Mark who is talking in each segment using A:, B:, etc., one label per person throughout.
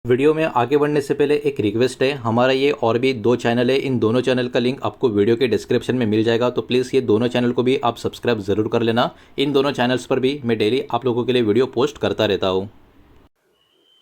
A: Video में आगे बढ़ने से पहले एक रिक्वेस्ट है। हमारा ये और भी दो चैनल है, इन दोनों चैनल का लिंक आपको वीडियो के डिस्क्रिप्शन में मिल जाएगा, तो प्लीज़ ये दोनों चैनल को भी आप सब्सक्राइब ज़रूर कर लेना। इन दोनों चैनल्स पर भी मैं डेली आप लोगों के लिए वीडियो पोस्ट करता रहता हूँ।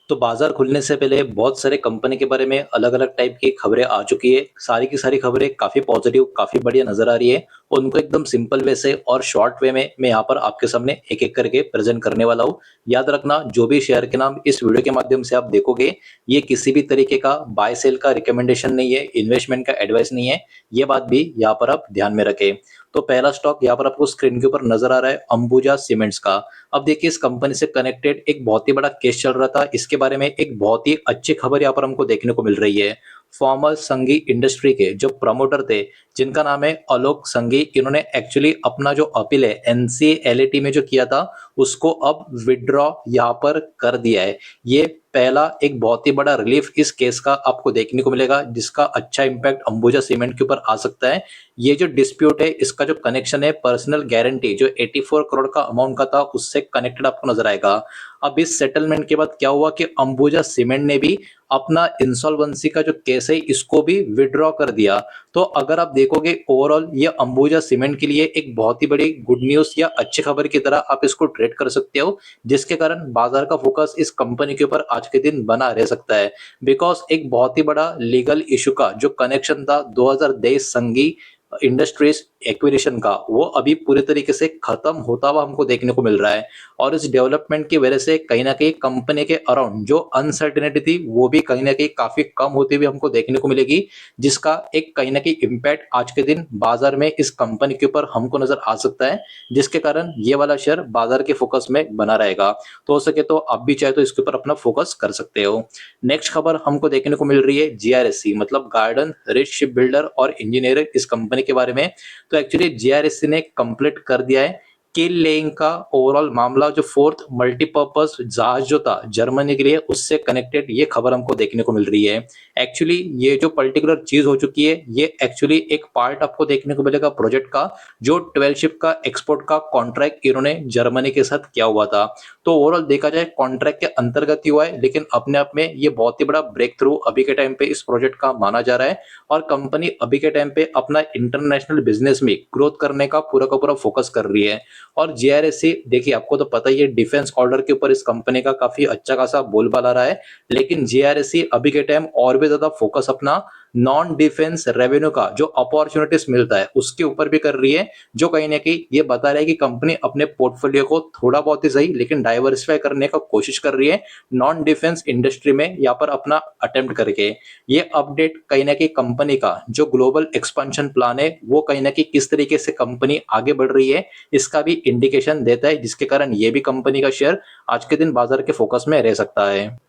A: तो बाजार खुलने से पहले बहुत सारे कंपनी के बारे में अलग अलग टाइप की खबरें आ चुकी है। सारी की सारी खबरें काफी पॉजिटिव, काफी बढ़िया नजर आ रही है। उनको एकदम सिंपल वे से और शॉर्ट वे में मैं यहाँ पर आपके सामने एक एक करके प्रेजेंट करने वाला हूँ। याद रखना, जो भी शेयर के नाम इस वीडियो के माध्यम से आप देखोगे, ये किसी भी तरीके का बाय सेल का रिकमेंडेशन नहीं है, इन्वेस्टमेंट का एडवाइस नहीं है। ये बात भी यहाँ पर आप ध्यान में रखें। तो पहला स्टॉक यहाँ पर आपको स्क्रीन के ऊपर नजर आ रहा है, अंबुजा सीमेंट्स का। अब देखिए, इस कंपनी से कनेक्टेड एक बहुत ही बड़ा केस चल रहा था। इसके बारे में एक बहुत ही अच्छी खबर यहाँ पर हमको देखने को मिल रही है। फॉर्मर संघी इंडस्ट्री के जो प्रमोटर थे, जिनका नाम है आलोक संघी, इन्होंने एक्चुअली अपना जो अपील है एनसीएलटी में जो किया था, उसको अब विड्रॉ यहाँ पर कर दिया है। ये पहला एक बहुत ही बड़ा रिलीफ इस केस का आपको देखने को मिलेगा, जिसका अच्छा इंपैक्ट अंबुजा सीमेंट के ऊपर आ सकता है। ये जो डिस्प्यूट है, इसका जो कनेक्शन है पर्सनल गारंटी जो 84 करोड़ का अमाउंट का था, उससे कनेक्टेड आपको नजर आएगा। अब इस सेटलमेंट के बाद क्या हुआ कि अंबुजा सीमेंट ने भी अपना इंसॉल्वेंसी का जो केस है, इसको भी विड्रॉ कर दिया। तो अगर आप देखोगे, ओवरऑल ये अंबुजा सीमेंट के लिए एक बहुत ही बड़ी गुड न्यूज या अच्छी खबर की तरह आप इसको ट्रेड कर सकते हो, जिसके कारण बाजार का फोकस इस कंपनी के ऊपर आज के दिन बना रह सकता है। बिकॉज एक बहुत ही बड़ा लीगल इशू का जो कनेक्शन था 2023 संघी इंडस्ट्रीज एक्विजिशन का, वो अभी पूरी तरीके से खत्म होता हुआ हमको देखने को मिल रहा है। और इस डेवलपमेंट की वजह से कहीं ना कहीं कंपनी के अराउंड जो अनसर्टेनिटी थी, वो भी कहीं ना कहीं काफी कम होती हुई हमको देखने को मिलेगी, जिसका एक कहीं ना कहीं इम्पैक्ट आज के दिन बाजार में इस कंपनी के ऊपर हमको नजर आ सकता है, जिसके कारण ये वाला शेयर बाजार के फोकस में बना रहेगा। तो हो सके तो आप भी चाहे तो इसके ऊपर अपना फोकस कर सकते हो। नेक्स्ट खबर हमको देखने को मिल रही है जीआरएससी, मतलब गार्डन रिच शिप बिल्डर और इंजीनियर, इस कंपनी के बारे में। तो एक्चुअली जीआरएससी ने कंप्लीट कर दिया है किल लेइंग का ओवरऑल मामला। जो फोर्थ मल्टीपर्पज जहाज जो था जर्मनी के लिए, उससे कनेक्टेड ये खबर हमको देखने को मिल रही है। एक्चुअली ये जो पर्टिकुलर चीज हो चुकी है, ये एक्चुअली एक पार्ट आपको देखने को मिलेगा प्रोजेक्ट का, जो 12 शिप का एक्सपोर्ट का कॉन्ट्रैक्ट इन्होंने जर्मनी के साथ किया हुआ था। तो ओवरऑल देखा जाए, कॉन्ट्रैक्ट के अंतर्गत ही हुआ है, लेकिन अपने आप में ये बहुत ही बड़ा ब्रेक थ्रू अभी के टाइम पे इस प्रोजेक्ट का माना जा रहा है। और कंपनी अभी के टाइम पे अपना इंटरनेशनल बिजनेस में ग्रोथ करने का पूरा फोकस कर रही है। और जीआरएससी देखिए, आपको तो पता ही है, डिफेंस ऑर्डर के ऊपर इस कंपनी का काफी अच्छा खासा बोलबाला रहा है। लेकिन जीआरएससी अभी के टाइम और भी ज्यादा फोकस अपना नॉन डिफेंस रेवेन्यू का जो अपॉर्चुनिटीज मिलता है, उसके ऊपर भी कर रही है, जो कहीं ना कहीं ये बता रहा है कि कंपनी अपने पोर्टफोलियो को थोड़ा बहुत ही सही लेकिन डाइवर्सिफाई करने का कोशिश कर रही है नॉन डिफेंस इंडस्ट्री में, यहाँ पर अपना अटेम्प्ट करके। ये अपडेट कहीं ना कहीं कंपनी का जो ग्लोबल एक्सपेंशन प्लान है, वो कहीं ना कहीं किस तरीके से कंपनी आगे बढ़ रही है, इसका भी इंडिकेशन देता है, जिसके कारण ये भी कंपनी का शेयर आज के दिन बाजार के फोकस में रह सकता है।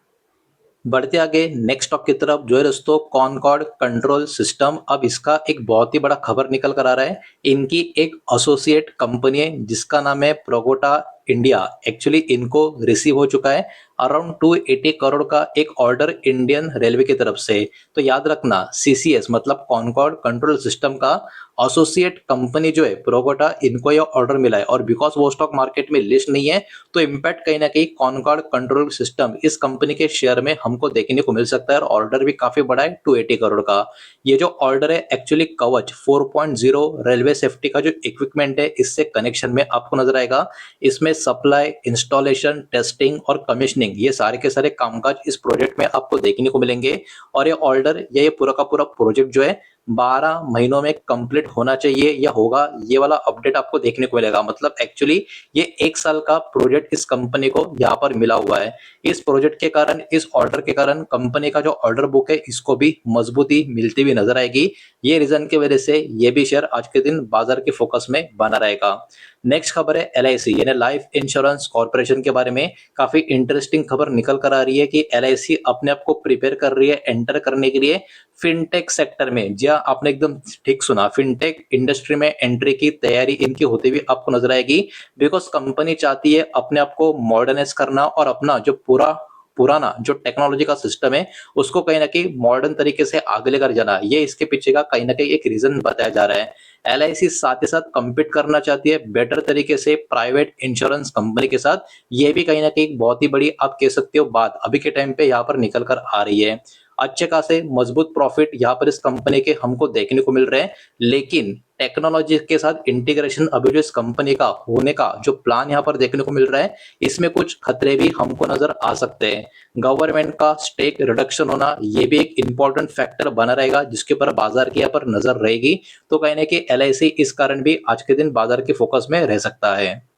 A: बढ़ते आगे नेक्स्ट स्टॉक की तरफ, जो है दोस्तों कॉनकॉर्ड कंट्रोल सिस्टम। अब इसका एक बहुत ही बड़ा खबर निकल कर आ रहा है। इनकी एक एसोसिएट कंपनी है जिसका नाम है प्रोगोटा इंडिया। एक्चुअली इनको रिसीव हो चुका है अराउंड 280 करोड़ का एक ऑर्डर इंडियन रेलवे की तरफ से। तो याद रखना, सीसीएस मतलब कॉनकॉर्ड कंट्रोल सिस्टम का एसोसिएट कंपनी जो है प्रोगोटा, इनको यह ऑर्डर मिला है। और बिकॉज वो स्टॉक मार्केट में लिस्ट नहीं है, तो इम्पैक्ट कहीं ना कहीं कॉनकॉर्ड कंट्रोल सिस्टम इस कंपनी के शेयर में हमको देखने को मिल सकता है। और ऑर्डर भी काफी बड़ा है, 280 करोड़ का। ये जो ऑर्डर है एक्चुअली कवच 4.0 रेलवे सेफ्टी का जो इक्विपमेंट है, इससे कनेक्शन में आपको नजर आएगा। इसमें सप्लाई, इंस्टॉलेशन, टेस्टिंग और कमीशनिंग, ये सारे के सारे कामकाज इस प्रोजेक्ट में आपको देखने को मिलेंगे। और ये ऑर्डर या ये पूरा का पूरा प्रोजेक्ट जो है 12 महीनों में कंप्लीट होना चाहिए या होगा, ये वाला अपडेट आपको देखने को मिलेगा। मतलब एक्चुअली ये 1 साल का प्रोजेक्ट इस कंपनी को यहाँ पर मिला हुआ है। इस प्रोजेक्ट के कारण, इस ऑर्डर के कारण कंपनी का जो ऑर्डर बुक है, इसको भी मजबूती मिलती हुई नजर आएगी। ये रीजन की वजह से ये भी शेयर आज के दिन बाजार के फोकस में बना रहेगा। नेक्स्ट खबर है एलआईसी यानी लाइफ इंश्योरेंस कॉर्पोरेशन के बारे में। काफी इंटरेस्टिंग खबर निकल कर आ रही है कि एलआईसी अपने आप को प्रिपेयर कर रही है एंटर करने के लिए फिनटेक सेक्टर में। जी हाँ, आपने एकदम ठीक सुना, फिनटेक इंडस्ट्री में एंट्री की तैयारी इनकी होती हुई आपको नजर आएगी। बिकॉज कंपनी चाहती है अपने आप को मॉडर्नाइज करना और अपना जो पूरा पुराना जो टेक्नोलॉजी का सिस्टम है उसको कहीं ना कहीं मॉडर्न तरीके से आगे लेकर जाना, ये इसके पीछे का कहीं ना कहीं एक रीजन बताया जा रहा है। LIC साथ ही साथ कम्पीट करना चाहती है बेटर तरीके से प्राइवेट इंश्योरेंस कंपनी के साथ। ये भी कहीं ना कहीं बहुत ही बड़ी आप कह सकते हो बात अभी के टाइम पे यहाँ पर निकल कर आ रही है। अच्छे खासे मजबूत प्रॉफिट यहाँ पर इस कंपनी के हमको देखने को मिल रहे हैं, लेकिन टेक्नोलॉजी के साथ इंटीग्रेशन अभी जो इस कंपनी का होने का जो प्लान यहाँ पर देखने को मिल रहा है, इसमें कुछ खतरे भी हमको नजर आ सकते हैं। गवर्नमेंट का स्टेक रिडक्शन होना ये भी एक इंपॉर्टेंट फैक्टर बना रहेगा जिसके ऊपर बाजार की यहाँ पर नजर रहेगी। तो कहीं ना कहीं LIC इस कारण भी आज के दिन बाजार के फोकस में रह सकता है।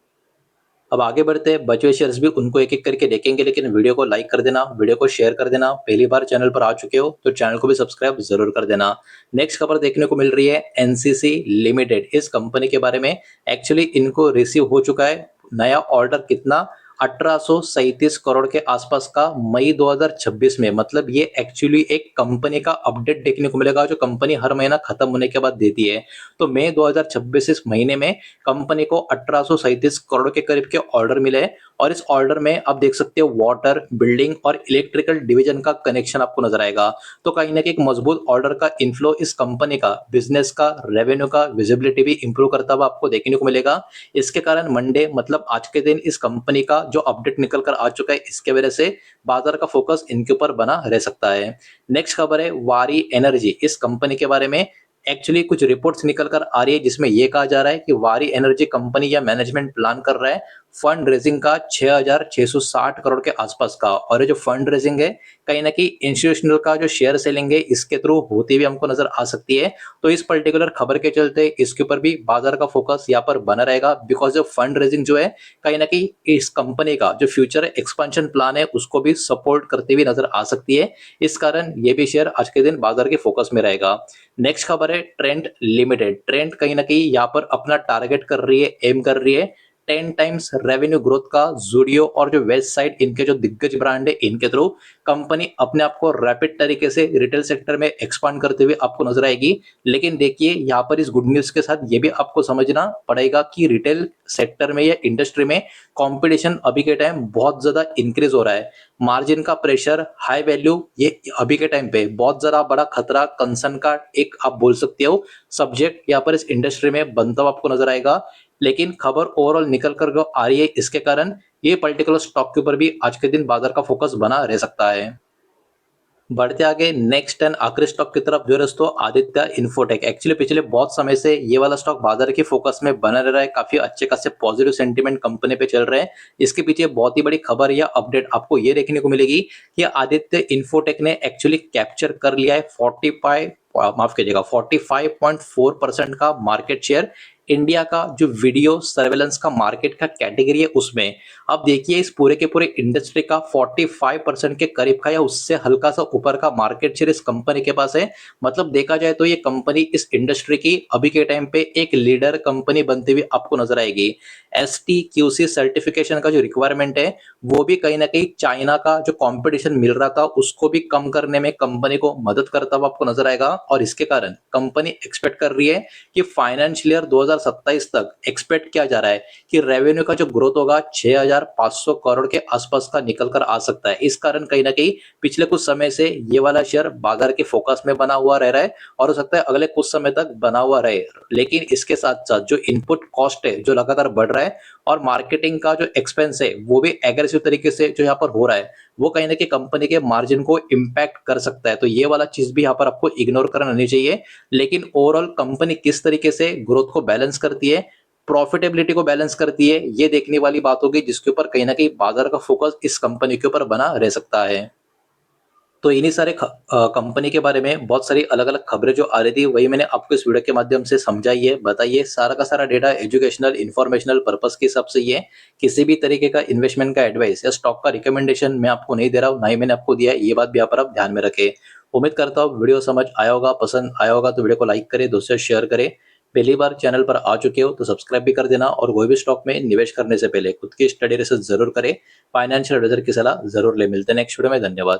A: अब आगे बढ़ते हैं, बचे हुए शेयर्स भी उनको एक एक करके देखेंगे, लेकिन वीडियो को लाइक कर देना, वीडियो को शेयर कर देना। पहली बार चैनल पर आ चुके हो तो चैनल को भी सब्सक्राइब जरूर कर देना। नेक्स्ट खबर देखने को मिल रही है NCC लिमिटेड, इस कंपनी के बारे में। एक्चुअली इनको रिसीव हो चुका है नया ऑर्डर, कितना 1837 करोड़ के आसपास का मई 2026 में। मतलब ये एक्चुअली एक कंपनी का अपडेट देखने को मिलेगा जो कंपनी हर महीना खत्म होने के बाद देती है। तो मई 2026 इस महीने में कंपनी को 1837 करोड़ के करीब के ऑर्डर मिले हैं, और इस ऑर्डर में आप देख सकते हो वाटर, बिल्डिंग और इलेक्ट्रिकल डिवीजन का कनेक्शन आपको नजर आएगा। तो कहीं ना कहीं एक मजबूत ऑर्डर का इनफ्लो इस कंपनी का बिजनेस का रेवेन्यू का विजिबिलिटी भी इंप्रूव करता हुआ आपको देखने को मिलेगा। इसके कारण मंडे मतलब आज के दिन इस कंपनी का जो अपडेट निकल कर आ चुका है, इसके वजह से बाजार का फोकस इनके ऊपर बना रह सकता है। नेक्स्ट खबर है वारी एनर्जी, इस कंपनी के बारे में। एक्चुअली कुछ रिपोर्ट्स निकल कर आ रही है जिसमें यह कहा जा रहा है कि वारी एनर्जी कंपनी या मैनेजमेंट प्लान कर रहा है फंड रेजिंग का 6,660 करोड़ के आसपास का। और ये जो फंड रेजिंग है कहीं ना कहीं इंस्टीट्यूशनल का जो शेयर सेलिंग है इसके थ्रू होती हुई हमको नजर आ सकती है। तो इस पर्टिकुलर खबर के चलते इसके ऊपर भी बाजार का फोकस यहाँ पर बना रहेगा, बिकॉज जो फंड रेजिंग जो है कहीं ना कहीं इस कंपनी का जो फ्यूचर एक्सपेंशन प्लान है उसको भी सपोर्ट करते हुए नजर आ सकती है। इस कारण ये भी शेयर आज के दिन बाजार के फोकस में रहेगा। नेक्स्ट खबर है ट्रेंट लिमिटेड। ट्रेंट कहीं ना कहीं यहाँ पर अपना टारगेट कर रही है, एम कर रही है 10 टाइम्स रेवेन्यू ग्रोथ का। जूडियो और जो वेस्ट साइड इनके जो दिग्गज ब्रांड है इनके थ्रू कंपनी अपने आप को रैपिड तरीके से रिटेल सेक्टर में एक्सपांड करते हुए आपको नजर आएगी। लेकिन देखिए यहाँ पर इस गुड न्यूज के साथ ये भी आपको समझना पड़ेगा कि रिटेल सेक्टर में या इंडस्ट्री में कंपटीशन अभी के टाइम बहुत ज्यादा इंक्रीज हो रहा है। मार्जिन का प्रेशर, हाई वैल्यू, ये अभी के टाइम पे बहुत ज्यादा बड़ा खतरा, कंसर्न का एक आप बोल सकते हो सब्जेक्ट यहाँ पर इस इंडस्ट्री में बनता हुआ आपको नजर आएगा। लेकिन खबर ओवरऑल निकल कर जो आ रही है इसके कारण ये पर्टिकुलर स्टॉक के ऊपर भी आज के दिन बाजार का फोकस बना रह सकता है। बढ़ते आगे नेक्स्ट एंड आखिरी स्टॉक की तरफ, जो दोस्तों आदित्य इन्फोटेक। एक्चुअली पिछले बहुत समय से ये वाला स्टॉक बाजार के फोकस में बना रह रहा है, काफी अच्छे खासे पॉजिटिव सेंटीमेंट कंपनी पे चल रहे हैं। इसके पीछे बहुत ही बड़ी खबर या अपडेट आपको ये देखने को मिलेगी कि आदित्य इन्फोटेक ने एक्चुअली कैप्चर कर लिया है 45.4% का मार्केट शेयर इंडिया का जो वीडियो सर्वेलेंस का मार्केट का कैटेगरी है उसमें। अब देखिए इस पूरे के पूरे इंडस्ट्री का 45% के करीब का या उससे हल्का सा ऊपर का मार्केट शेयर इस कंपनी के पास है। मतलब देखा जाए तो ये कंपनी इस इंडस्ट्री की अभी के टाइम पे एक लीडर कंपनी बनती हुई आपको नजर आएगी। STQC सर्टिफिकेशन का जो रिक्वायरमेंट है वो भी कहीं ना कहीं चाइना का जो कंपटीशन मिल रहा था उसको भी कम करने में कंपनी को मदद करता हुआ आपको नजर आएगा। और इसके कारण कंपनी एक्सपेक्ट कर रही है कि फाइनेंशियल ईयर 2027 तक एक्सपेक्ट किया जा रहा है कि रेवेन्यू का जो ग्रोथ होगा 6,500 करोड़ के आसपास का निकल कर आ सकता है। इस कारण कहीं ना कहीं पिछले कुछ समय से ये वाला शेयर बाजार के फोकस में बना हुआ रह रहा है और हो सकता है अगले कुछ समय तक बना हुआ रहे। लेकिन इसके साथ साथ जो इनपुट कॉस्ट है जो लगातार बढ़ रहा है और मार्केटिंग का जो एक्सपेंस है वो भी एग्रेसिव तरीके से जो यहाँ पर हो रहा है, वो कहीं ना कहीं कंपनी के मार्जिन को इंपैक्ट कर सकता है। तो ये वाला चीज भी यहाँ पर आपको इग्नोर करना नहीं चाहिए। लेकिन ओवरऑल कंपनी किस तरीके से ग्रोथ को बैलेंस करती है, प्रॉफिटेबिलिटी को बैलेंस करती है, ये देखने वाली बात होगी जिसके ऊपर कहीं ना कहीं बाजार का फोकस इस कंपनी के ऊपर बना रह सकता है। तो इन्हीं सारे कंपनी के बारे में बहुत सारी अलग अलग खबरें जो आ रही थी वही मैंने आपको इस वीडियो के माध्यम से समझाई है, बताइए। सारा का सारा डेटा एजुकेशनल इंफॉर्मेशनल पर्पस के हिसाब से ये है। किसी भी तरीके का इन्वेस्टमेंट का एडवाइस या स्टॉक का रिकमेंडेशन मैं आपको नहीं दे रहा हूँ, ना ही मैंने आपको दिया है। ये बात भी यहाँ पर आप ध्यान में रखें। उम्मीद करता हूँ वीडियो समझ आया होगा, पसंद आया होगा तो वीडियो को लाइक करें, दोस्तों से शेयर करें। पहली बार चैनल पर आ चुके हो तो सब्सक्राइब भी कर देना और कोई भी स्टॉक में निवेश करने से पहले खुद की स्टडी रिसर्च जरूर करें, फाइनेंशियल एडवाइजर की सलाह जरूर ले। मिलते हैं नेक्स्ट वीडियो में, धन्यवाद।